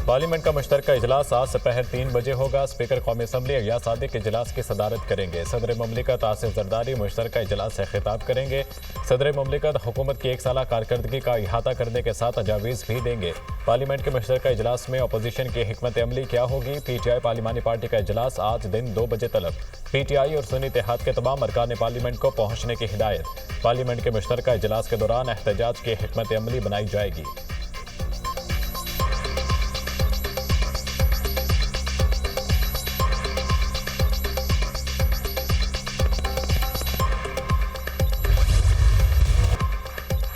Parliament का मुश्तरका इजलास आज दोपहर 3 बजे होगा। स्पीकर कौमी असम्बली अय्याज सादिक इजलास की सदारत करेंगे। सदर ममलिकत आसिफ जरदारी मुश्तरका इजलास से खिताब करेंगे। सदर ममलिकत हुकूमत की 1 साला कारकर्दगी का इहाता करने के साथ तजावीज़ भी देंगे। पार्लियामेंट के मुश्तरका इजलास में अपोजिशन की हिकमत अमली क्या होगी? PTI पार्लिमानी पार्टी का इजलास आज दिन 2 बजे तलब। PTI और सुन्नी इत्तेहाद के तमाम अरकान पार्लियामेंट को पहुँचने की हिदायत। पार्लियामेंट के मुश्तरका इजलास के दौरान एहतजाज की हिकमत अमली बनाई जाएगी।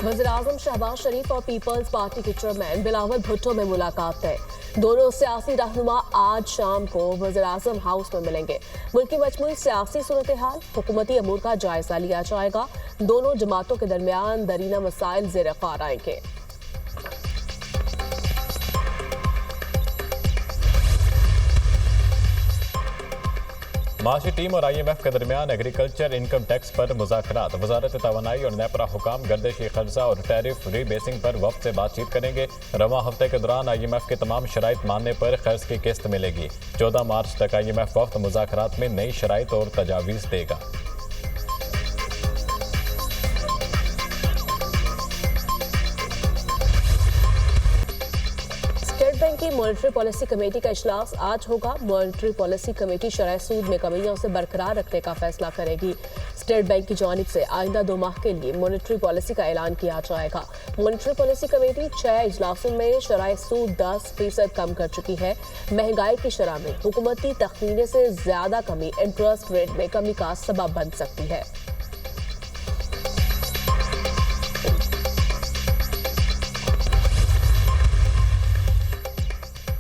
वज़ीर-ए-आज़म शहबाज शरीफ और पीपल्स पार्टी के चेयरमैन बिलावल भुट्टो में मुलाकात है। दोनों सियासी रहनुमा आज शाम को वज़ीर-ए-आज़म हाउस में मिलेंगे। मुल्क की मजमूई सियासी सूरत हाल, हुकूमती अमूर का जायजा लिया जाएगा। दोनों जमातों के दरमियान दरीना मसाइल ज़ेर ख्वार आएंगे। माशी टीम और IMF के दरमियान एग्रीकल्चर इनकम टैक्स पर मुज़ाकरात। वजारत तवानाई और नेपरा हुकाम गर्दिशी खर्चा और टैरिफ रीबेसिंग पर वक्त से बातचीत करेंगे। रवां हफ्ते के दौरान IMF के तमाम शराइत मानने पर कर्ज की किस्त मिलेगी। 14 मार्च तक IMF वक्त मुज़ाकरात में नई शराइत और तजावीज़ देगा। की मॉनेटरी पॉलिसी कमेटी का इजलास आज होगा। मॉनेटरी पॉलिसी कमेटी शरह सूद में कमियां उसे बरकरार रखने का फैसला करेगी। स्टेट बैंक की जानिब से आइंदा 2 माह के लिए मॉनेटरी पॉलिसी का ऐलान किया जाएगा। मॉनेटरी पॉलिसी कमेटी 6 इजलासों में शरह सूद 10% कम कर चुकी है। महंगाई की शरह में हुकूमती तखमीने से ज्यादा कमी इंटरेस्ट रेट में कमी का सबब बन सकती है।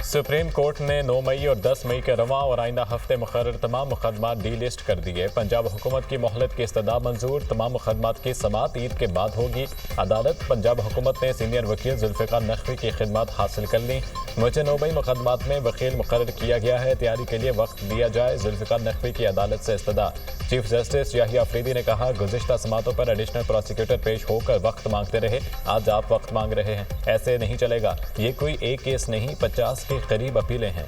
सुप्रीम कोर्ट ने 9 मई और 10 मई के रवां और आइंदा हफ्ते मुकर्रर तमाम मुकदमात डी लिस्ट कर दिए। पंजाब हुकूमत की मोहलत की इस्तदा मंजूर। तमाम मुकदमात की समाअत ईद के बाद होगी। अदालत पंजाब हुकूमत ने सीनियर वकील जुल्फ़िकार नकवी की खिदमत हासिल कर ली। मुझे 9 मई मुकदमात में वकील मुकर्रर किया गया है। तैयारी के लिए वक्त दिया जाए। जुल्फ़िकार नकवी की अदालत से इस्तदा। चीफ जस्टिस याहिया अफरीदी ने कहा, गुज़िश्ता समातों पर एडिशनल प्रोसिक्यूटर पेश होकर वक्त मांगते रहे, आज आप वक्त मांग रहे हैं। ऐसे नहीं चलेगा। ये कोई एक केस नहीं, 50 के करीब अपीलें हैं।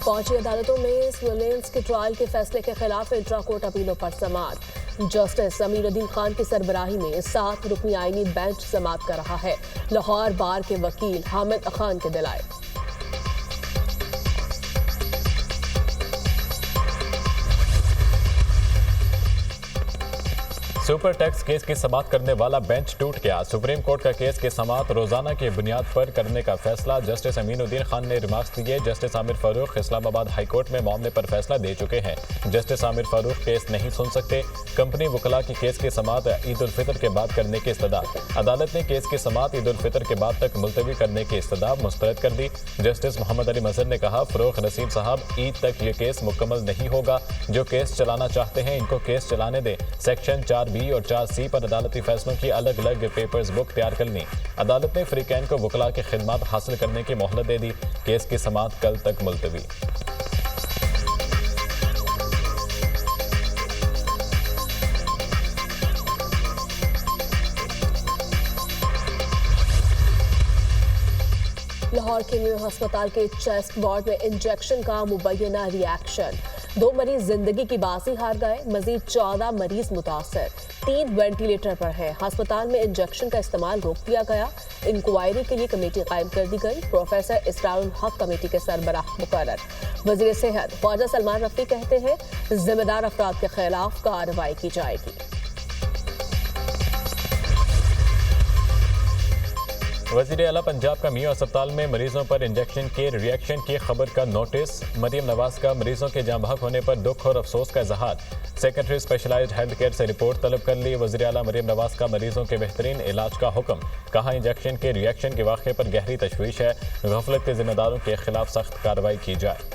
पहुंची अदालतों में सर्विलेंस के ट्रायल के फैसले के खिलाफ इंट्रा कोर्ट अपीलों पर समाअत। जस्टिस अमीरुद्दीन खान की सरबराही में 7 रुकनी आईनी बेंच समाअत कर रहा है। लाहौर बार के वकील हामिद खान के दिलाए। सुपर टैक्स केस की समाअत करने वाला बेंच टूट गया। सुप्रीम कोर्ट का केस की समाअत रोजाना की बुनियाद पर करने का फैसला। जस्टिस अमीनुद्दीन खान ने रिमार्क्स दिए। Justice Aamir Farooq Islamabad high court में मामले पर फैसला दे चुके हैं। जस्टिस आमिर फारूक केस नहीं सुन सकते। कंपनी वकला की केस की समाअत ईद उल फितर के बाद करने की इस्तदा। अदालत ने केस की समाअत ईद उल फितर के बाद तक मुलतवी करने की इस्तदा मुस्तरद कर दी। जस्टिस मोहम्मद अली मजहर ने कहा, फरोख नसीम साहब, ईद तक ये केस मुकम्मल नहीं होगा। जो केस चलाना चाहते हैं इनको केस चलाने दें। सेक्शन 4B और 4C पर अदालती फैसलों की अलग अलग पेपर्स बुक तैयार कर ली। अदालत ने फ्रीकैन को वकला की खिदमत हासिल करने की मोहलत दे दी। केस की समाअत कल तक मुलतवी। लाहौर के न्यू अस्पताल के चेस्ट वार्ड में इंजेक्शन का मुबैना रिएक्शन। 2 मरीज जिंदगी की बाजी हार गए। मजीद 14 मरीज मुतासर। 3 वेंटिलेटर पर है। अस्पताल में इंजेक्शन का इस्तेमाल रोक दिया गया। इंक्वायरी के लिए कमेटी कायम कर दी गई। प्रोफेसर इसरारुल हक कमेटी के सरबराह मुकर्रर। वजीर सेहत ख्वाजा सलमान रफी कहते हैं, जिम्मेदार अफराद के खिलाफ कार्रवाई की जाएगी। वज़ीर आला पंजाब का मियां अस्पताल में मरीजों पर इंजेक्शन के रिएक्शन की खबर का नोटिस। मरियम नवाज का मरीजों के जाँ बहक होने पर दुख और अफसोस का इजहार। सेक्रेटरी स्पेशलाइज्ड हेल्थ केयर से रिपोर्ट तलब कर ली। वज़ीर आला मरियम नवाज का मरीजों के बेहतरीन इलाज का हुक्म। कहा, इंजेक्शन के रिएक्शन के वाक़े पर गहरी तशवीश है। गफलत के जिम्मेदारों के खिलाफ सख्त कार्रवाई की जाए।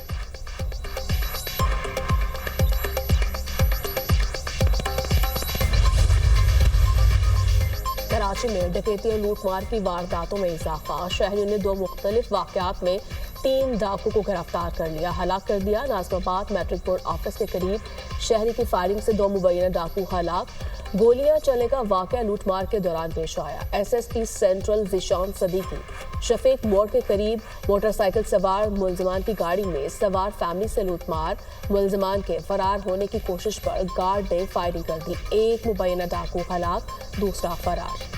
कराची में डकैती और लूटमार की वारदातों में इजाफा। शहरियों ने 2 मुख्तलिफ वाक़यात में 3 डाकू को गिरफ्तार कर लिया, हलाक कर दिया। नाज़िमाबाद मैट्रिक बोर्ड ऑफिस के करीब शहरी की फायरिंग से 2 मुबैना डाकू हलाक। गोलियां चलने का वाकया लूटमार के दौरान पेश आया। एसएसपी सेंट्रल जिशान सदीकी शफीक मोड़ के करीब मोटरसाइकिल सवार मुलजमान की गाड़ी में सवार फैमिली से लूटमार। मुलजमान के फरार होने की कोशिश पर गार्ड ने फायरिंग कर दी। 1 मुबैना डाकू हलाक, दूसरा फरार।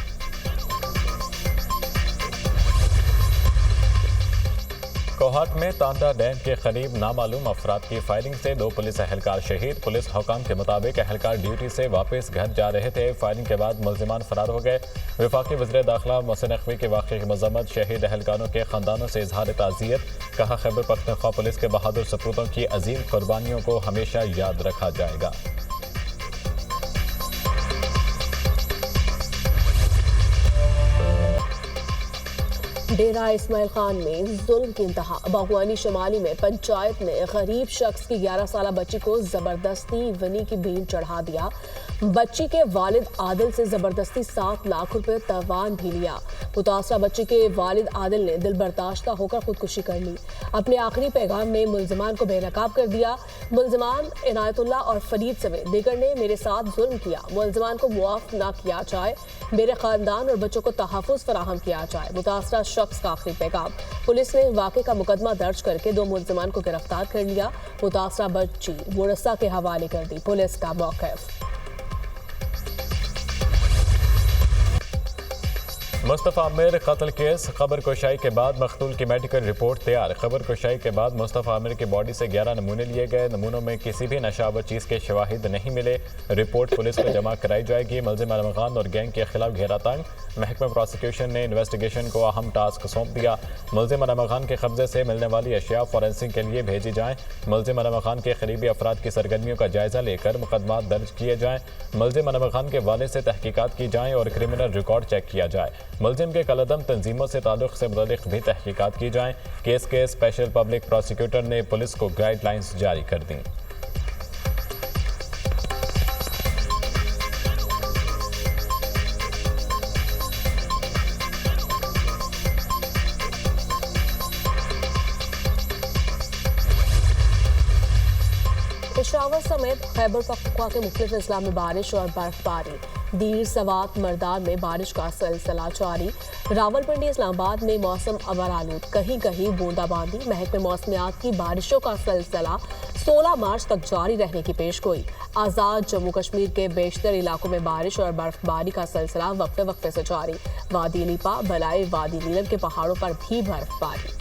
कोहाट में तांडा डैम के करीब नामालूम अफराद की फायरिंग से 2 पुलिस एहलकार शहीद। पुलिस हुकाम के मुताबिक एहलकार ड्यूटी से वापस घर जा रहे थे। फायरिंग के बाद मुलजिमान फरार हो गए। वफाकी वज़ीर दाखिला मोहसिन नकवी के वाक़े की मज़म्मत, शहीद एहलकारों के ख़ानदानों से इजहार ताज़ियत। कहा, खैबर पख्तूनख्वा पुलिस के बहादुर सपूतों की अजीम कुर्बानियों को हमेशा याद रखा जाएगा। डेरा इस्माइल खान में जुल्म की इंतहा। बागवानी शमाली में पंचायत ने गरीब शख्स की 11 साल बच्ची को जबरदस्ती वनी की भीड़ चढ़ा दिया। बच्ची के वालिद आदिल से जबरदस्ती 7 लाख रुपए तवान भी लिया। मुतासरा बच्ची के वालिद आदिल ने दिल बर्दाश्ता होकर खुदकुशी कर ली। अपने आखिरी पैगाम में मुलजमान को बेनकाब कर दिया। मुलजमान इनायतुल्लाह और फरीद समेत दीगर ने मेरे साथ जुल्म किया। मुलजमान को मुआफ ना किया जाए, मेरे खानदान और बच्चों को तहफ़्फ़ुज़ फराहम किया जाए। मुतासरा शख्स का आखिरी पैगाम। पुलिस ने वाक़े का मुकदमा दर्ज करके 2 मुलजमान को गिरफ्तार कर लिया। मुतासरा बच्ची मुरस्सा के हवाले कर दी। पुलिस का मौक़िफ़। मुस्तफ़ा आमिर कत्ल केस, खबर कुशाई के बाद मकतूल की मेडिकल रिपोर्ट तैयार। खबर कुशाई के बाद मुस्तफ़ा आमिर की बॉडी से 11 नमूने लिए गए। नमूनों में किसी भी नशावर चीज़ के शवाहिद नहीं मिले। रिपोर्ट पुलिस को जमा कराई जाएगी। मुलजिम आलम खान और गैंग के खिलाफ घेरा तंग। महकमा प्रोसिक्यूशन ने इन्वेस्टिगेशन को अहम टास्क सौंप दिया। मुलजिम आलम खान के कब्जे से मिलने वाली अशिया फॉरेंसिक के लिए भेजी जाएँ। मुलजिम आलम खान के करीबी अफराद की सरगर्मियों का जायजा लेकर मुकदमा दर्ज किए जाएँ। मुलजिम आलम खान के वालिद से तहकीकात की जाएँ और क्रिमिनल रिकॉर्ड चेक किया जाए। मुलजिम के कलदम तंजीमों से ताल्लुक़ से मुतालिक भी तहकीकात की जाएँ। केस के स्पेशल पब्लिक प्रोसिक्यूटर ने पुलिस को गाइडलाइंस जारी कर दी। पेशावर समेत खैबर पख्तूनख्वा के मुख्तलिफ अजला में बारिश और बर्फबारी। दीर सवात मरदान में बारिश का सिलसिला जारी। रावलपिंडी इस्लामाबाद में मौसम अबरालूद, कहीं कहीं बूंदाबांदी। महकमे मौसमियात की बारिशों का सिलसिला 16 मार्च तक जारी रहने की पेशगोई। आज़ाद जम्मू कश्मीर के बेशतर इलाकों में बारिश और बर्फबारी का सिलसिला वक्फे वक्फे से जारी। वादी लिपा, बलाई, वादी नीलम के पहाड़ों पर भी बर्फबारी।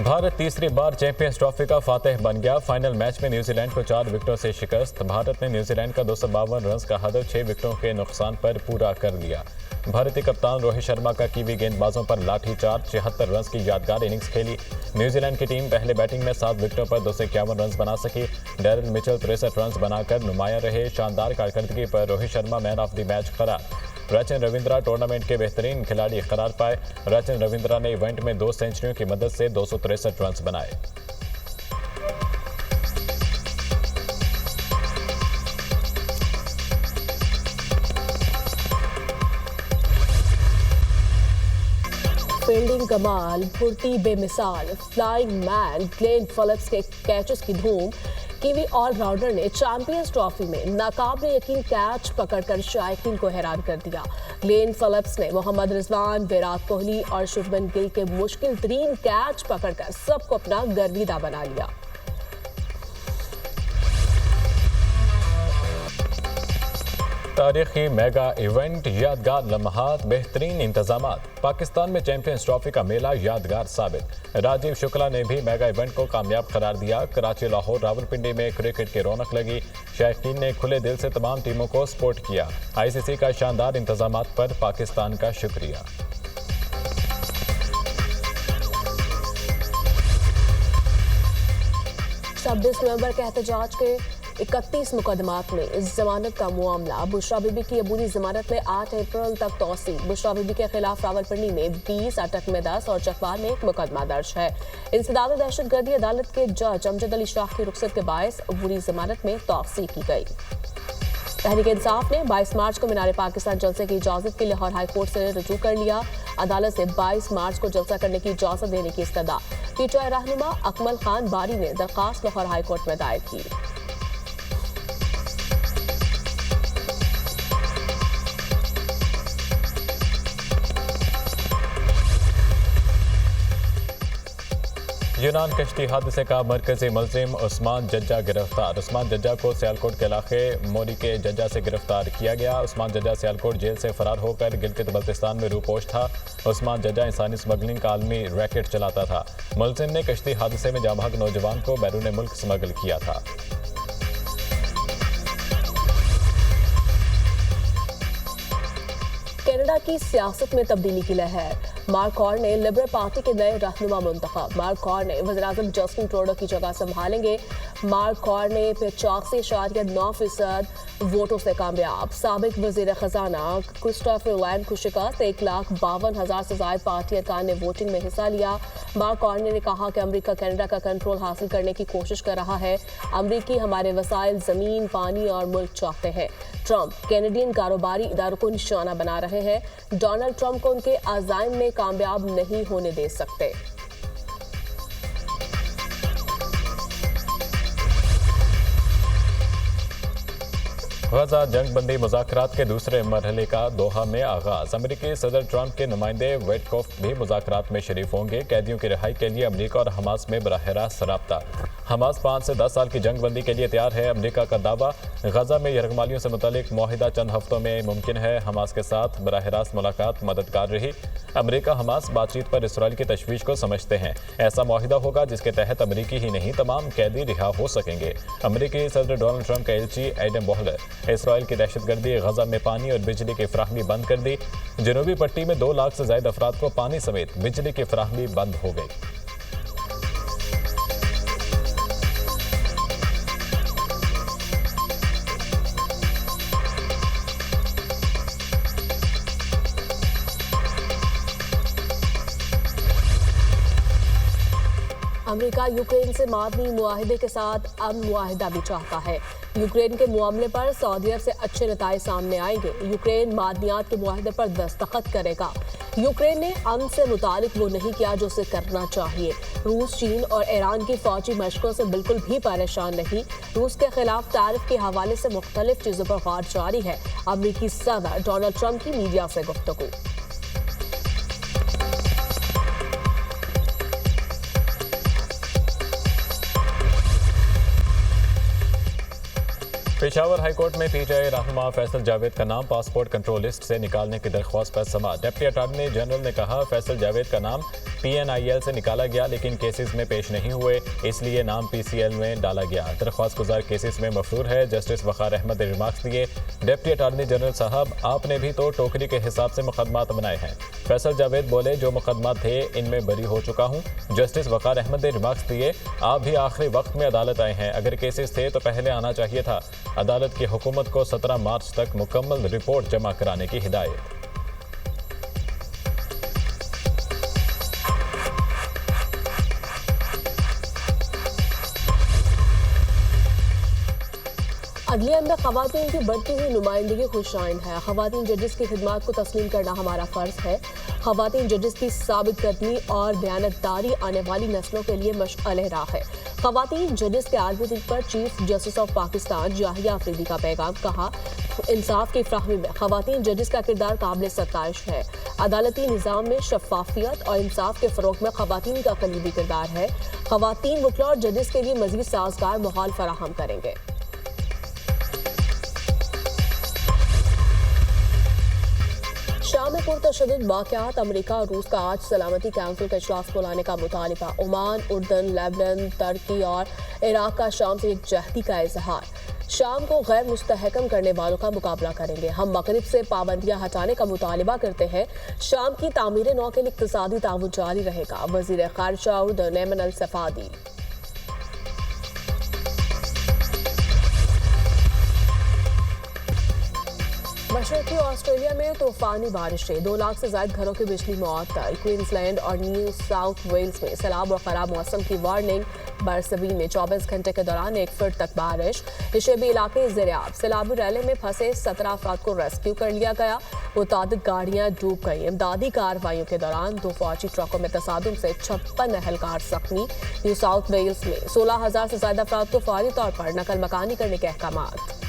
भारत तीसरी बार चैंपियंस ट्रॉफी का फातेह बन गया। फाइनल मैच में न्यूजीलैंड को 4 विकेटों से शिकस्त। भारत ने न्यूजीलैंड का 252 रन का हदफ 6 विकेटों के नुकसान पर पूरा कर लिया। भारतीय कप्तान रोहित शर्मा का कीवी गेंदबाजों पर लाठीचार्ज, 76 रन की यादगार इनिंग्स खेली। न्यूजीलैंड की टीम पहले बैटिंग में 7 विकेटों पर 251 रन बना सकी। डैरेन मिचेल 63 रन बनाकर नुमायां रहे। शानदार कारकर्दगी पर Rohit Sharma man of the match करार। रचिन रविंद्रा टूर्नामेंट के बेहतरीन खिलाड़ी करार पाए। रचिन रविंद्रा ने इवेंट में 2 सेंचुरियों की मदद से 263 रन बनाए। फील्डिंग कमाल, फुर्ती बेमिसाल, फ्लाइंग मैन ग्लेन फिलिप्स के कैचेस की धूम। कीवी ऑलराउंडर ने चैंपियंस ट्रॉफी में नाकाबिले यकीन कैच पकड़कर शायकीन को हैरान कर दिया। ग्लेन फिलिप्स ने मोहम्मद रिजवान, विराट कोहली और शुभमन गिल के मुश्किल तरीन कैच पकड़कर सबको अपना गर्विदा बना लिया। तारीखी मेगा इवेंट, यादगार लम्हात, बेहतरीन इंतजामात। पाकिस्तान में चैंपियंस ट्रॉफी का मेला यादगार साबित। राजीव शुक्ला ने भी मेगा इवेंट को कामयाब करार दिया। कराची, लाहौर, रावलपिंडी में क्रिकेट की रौनक लगी। शायकीन ने खुले दिल से तमाम टीमों को सपोर्ट किया। आईसीसी का शानदार इंतजामात पर पाकिस्तान का शुक्रिया। 26 नवंबर के एहतजाज के 31 मुकदमात में जमानत का मामला। बुशरा बीबी की अबूरी जमानत में 8 अप्रैल तक तौसी। बुशरा बीबी के खिलाफ रावलपिंडी में 20, अटक में 10 और चकवाल में 1 मुकदमा दर्ज है। इंसदाद दहशतगर्दी अदालत के जज अमजद अली शाह की रुखसत के बायस अबूरी जमानत में तौसी की गई। तहरीक इंसाफ ने 22 मार्च को मीनार पाकिस्तान जलसे की इजाजत के लिए लाहौर हाई कोर्ट से रजू कर लिया। अदालत से 22 मार्च को जलसा करने की इजाजत देने की इस्तदा पीटीआई रहनुमा अकमल खान बारी ने दरखास्त लाहौर हाई कोर्ट में दायर की। यूनान कश्ती हादसे का मरकजी मुलजिम उस्मान जज्जा गिरफ्तार। उस्मान जज्जा को सियालकोट के इलाके मोरी के जज्जा से गिरफ्तार किया गया। उस्मान जज्जा सियालकोट जेल से फरार होकर गिलगित बल्तिस्तान में रूपोश था। उस्मान जज्जा इंसानी स्मगलिंग का आलमी रैकेट चलाता था। मुलजिम ने कश्ती हादसे में जांबाग नौजवान को बैरून मुल्क स्मगल किया था। कनाडा की सियासत में तब्दीली की लहर। मार्क कार्ने ने लिबरल पार्टी के नए रहनुमा मुंतखब। मार्क कार्ने ने वज़ीर-ए-आज़म जस्टिन ट्रूडो की जगह संभालेंगे। मार्क कार्ने ने 85.9% वोटों से कामयाब। साबिक वज़ीर खजाना क्रिस्टोफर लैंड को शिकस्त। 1,52,000 से ज़ायद पार्टी अरकान ने वोटिंग में हिस्सा लिया। मार्क कार्ने ने कहा कि अमेरिका कनाडा का कंट्रोल हासिल करने की कोशिश कर रहा है। अमेरिकी हमारे वसाइल ज़मीन, पानी और मुल्क चाहते हैं। ट्रंप कैनेडियन कारोबारी इदारों को निशाना बना रहे हैं। डोनाल्ड ट्रंप को उनके अज़ाइम में कामयाब नहीं होने दे सकते। गजा जंग बंदी मुज़ाकरात के दूसरे मरहले का दोहा में आगाज। अमेरिकी सदर ट्रंप के नुमाइंदे वेटकॉफ भी मुज़ाकरात में शरीफ होंगे। कैदियों की रिहाई के लिए अमेरिका और हमास में बराह रास्त रब्ता। हमास 5 से 10 साल की जंग बंदी के लिए तैयार है। अमेरिका का दावा, गजा में यरगमालियों से मुतालिक मुआहिदा चंद हफ्तों में मुमकिन है। हमास के साथ बराह रास्त मुलाकात मददगार रही। अमेरिका हमास बातचीत पर इसराइल की तशवीश को समझते हैं। ऐसा मुआहिदा होगा जिसके तहत अमेरिकी ही नहीं तमाम कैदी रिहा हो सकेंगे। अमेरिकी सदर डोनाल्ड ट्रंप का एलची एडम बोहलर इसराइल की दहशतगर्दी, गजा में पानी और बिजली की फराहमी बंद कर दी। जनूबी पट्टी में 2 लाख से ज्यादा अफराद को पानी समेत बिजली की फराहमी बंद हो गई। अमेरिका यूक्रेन से मादनी मुआहिदे के साथ अमन मुआहिदा भी चाहता है। यूक्रेन के मामले पर सऊदी अरब से अच्छे नताइज सामने आएंगे। यूक्रेन मादनियात के मुआहिदे पर दस्तखत करेगा। यूक्रेन ने अमन से मुतालिक वो नहीं किया जो उसे करना चाहिए। रूस, चीन और ईरान की फौजी मशकों से बिल्कुल भी परेशान नहीं। रूस के खिलाफ तारिफ के हवाले से मुख्तलिफ चीजों पर गौर जारी है। अमेरिकी सदर डोनाल्ड ट्रंप की मीडिया से गुफ्तगू। पेशावर हाईकोर्ट में पीटीआई रहनुमा फैसल जावेद का नाम पासपोर्ट कंट्रोल लिस्ट से निकालने की दरख्वास्त पर समाअत। डिप्टी अटॉर्नी जनरल ने कहा, फैसल जावेद का नाम PNIL से निकाला गया लेकिन केसेस में पेश नहीं हुए, इसलिए नाम PCL में डाला गया। दरख्वास्त गुजार केसेस में मफरूर है। जस्टिस वक़ार अहमद ने रिमार्क्स दिए, डिप्टी अटॉर्नी जनरल साहब, आपने भी तो टोकरी के हिसाब से मुकदमात बनाए हैं। फैसल जावेद बोले, जो मुकदमा थे इनमें बरी हो चुका हूँ। जस्टिस वक़ार अहमद ने रिमार्क्स दिए, आप भी आखिरी वक्त में अदालत आए हैं, अगर केसेस थे तो पहले आना चाहिए था। अदालत की हुकूमत को 17 मार्च तक मुकम्मल रिपोर्ट जमा कराने की हिदायत। अदलिया में खवातीन की बढ़ती हुई नुमाइंदगी खुशाइन है। खवातीन जजेस की खिदमात को तस्लीम करना हमारा फ़र्ज है। खवातीन जजेस की साबित कदमी और दयानतदारी आने वाली नस्लों के लिए मशअल राह है। खवातीन जजेस के आलमी दिन पर chief justice of Pakistan Yahya Afridi का पैगाम। कहा, इंसाफ की फ्राहमी में खवातीन जजेस का किरदार काबिल सत्ताइश है। अदालती निज़ाम में शफाफियत और इंसाफ के फ़रोग में खवातीन का कलीदी किरदार है। खवातीन वकील और जजेस के लिए मज़ीद साजगार माहौल फराहम करेंगे। शाम में पुरतशद्दुद वाक़यात। अमेरिका और रूस का आज सलामती काउंसिल का इजलास बुलाने का मुतालिबा। ओमान, उर्दन, लेबनान, तुर्की और इराक का शाम से यकजहती का इजहार। शाम को गैर मुस्तहकम करने वालों का मुकाबला करेंगे। हम मगरिब से पाबंदियां हटाने का मुतालिबा करते हैं। शाम की तामीर नौ के लिए इक़्तिसादी ताउन जारी रहेगा। वज़ीर ख़ारिजा उर्दन ऐमन अल सफ़ादी। मशरकी ऑस्ट्रेलिया में तूफानी बारिशें, 2 लाख से ज्यादा घरों की बिजली मुअत्तल। क्वींसलैंड और न्यू साउथ वेल्स में सैलाब और खराब मौसम की वार्निंग। बरसबीन में 24 घंटे के दौरान 1 फुट तक बारिश। निशेबी इलाके ज़ेर-ए-आब। सैलाबी रैली में फंसे 17 अफराद को रेस्क्यू कर लिया गया। मुतादिद गाड़ियां डूब गई। इमदादी कार्रवाइयों के दौरान 2 फौजी ट्रकों में तसादुम से 56 अहलकार जख्मी। न्यू साउथ वेल्स में 16,000 से ज्यादा अफराद को फौरी तौर पर नकल मकानी करने के अहकामात।